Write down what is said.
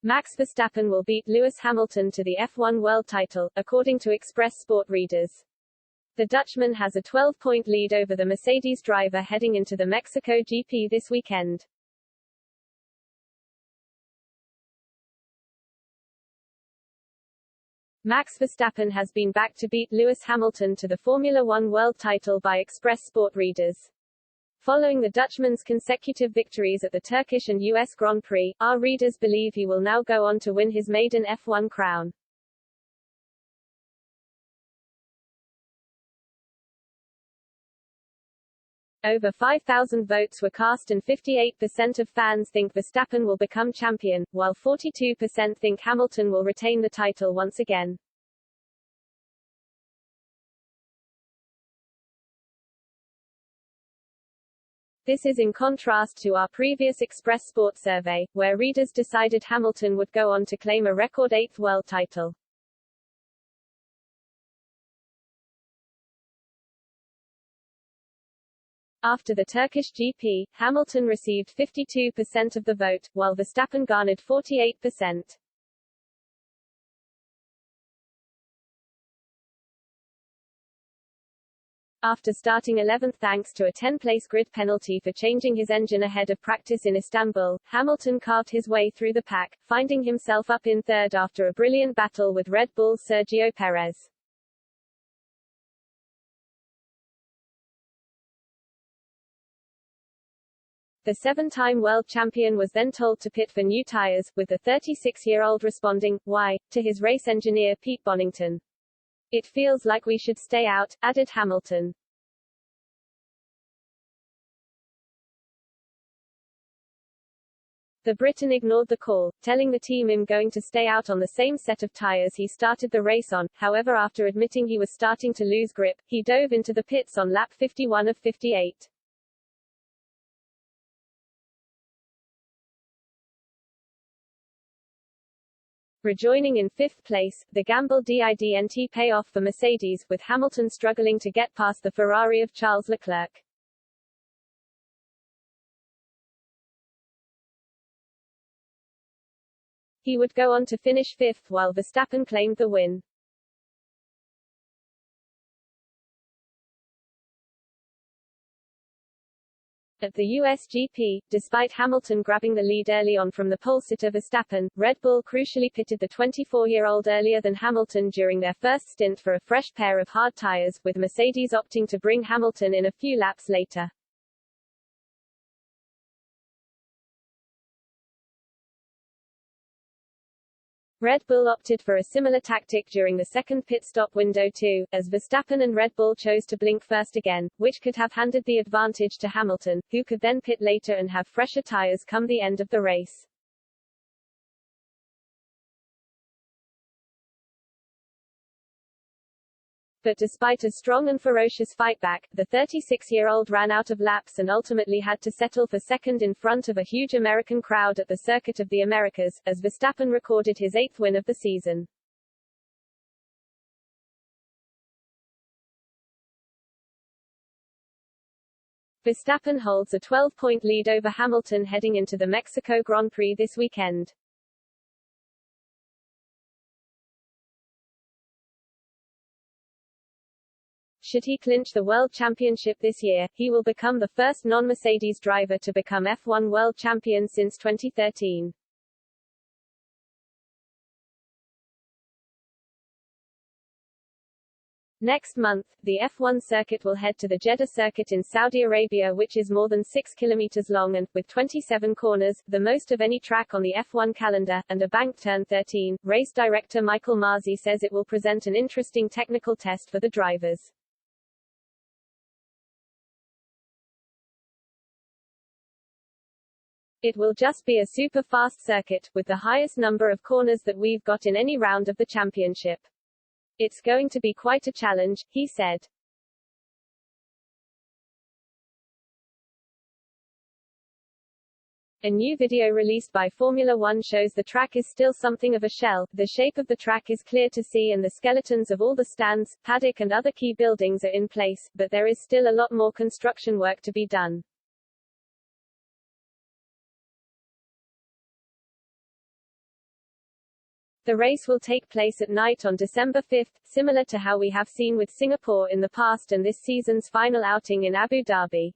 Max Verstappen will beat Lewis Hamilton to the F1 world title, according to Express Sport readers. The Dutchman has a 12-point lead over the Mercedes driver heading into the Mexico GP this weekend. Max Verstappen has been backed to beat Lewis Hamilton to the Formula One world title by Express Sport readers. Following the Dutchman's consecutive victories at the Turkish and US Grand Prix, our readers believe he will now go on to win his maiden F1 crown. Over 5,000 votes were cast and 58% of fans think Verstappen will become champion, while 42% think Hamilton will retain the title once again. This is in contrast to our previous Express Sport survey, where readers decided Hamilton would go on to claim a record 8th world title. After the Turkish GP, Hamilton received 52% of the vote, while Verstappen garnered 48%. After starting 11th thanks to a 10-place grid penalty for changing his engine ahead of practice in Istanbul, Hamilton carved his way through the pack, finding himself up in third after a brilliant battle with Red Bull's Sergio Perez. The 7-time world champion was then told to pit for new tires, with the 36-year-old responding, "Why?" to his race engineer Pete Bonington. "It feels like we should stay out," added Hamilton. The Briton ignored the call, telling the team I'm going to stay out on the same set of tires he started the race on. However, after admitting he was starting to lose grip, he dove into the pits on lap 51 of 58. Rejoining in 5th place, the gamble didn't pay off for Mercedes, with Hamilton struggling to get past the Ferrari of Charles Leclerc. He would go on to finish 5th while Verstappen claimed the win. At the US GP, despite Hamilton grabbing the lead early on from the pole-sitter Verstappen, Red Bull crucially pitted the 24-year-old earlier than Hamilton during their first stint for a fresh pair of hard tires, with Mercedes opting to bring Hamilton in a few laps later. Red Bull opted for a similar tactic during the second pit stop window too, as Verstappen and Red Bull chose to blink first again, which could have handed the advantage to Hamilton, who could then pit later and have fresher tires come the end of the race. But despite a strong and ferocious fightback, the 36-year-old ran out of laps and ultimately had to settle for second in front of a huge American crowd at the Circuit of the Americas, as Verstappen recorded his 8th win of the season. Verstappen holds a 12-point lead over Hamilton heading into the Mexico Grand Prix this weekend. Should he clinch the World Championship this year, he will become the first non-Mercedes driver to become F1 World Champion since 2013. Next month, the F1 circuit will head to the Jeddah circuit in Saudi Arabia, which is more than 6 kilometers long and, with 27 corners, the most of any track on the F1 calendar, and a banked turn 13. Race director Michael Masi says it will present an interesting technical test for the drivers. It will just be a super fast circuit, with the highest number of corners that we've got in any round of the championship. It's going to be quite a challenge, he said. A new video released by Formula One shows the track is still something of a shell. The shape of the track is clear to see and the skeletons of all the stands, paddock and other key buildings are in place, but there is still a lot more construction work to be done. The race will take place at night on December 5, similar to how we have seen with Singapore in the past and this season's final outing in Abu Dhabi.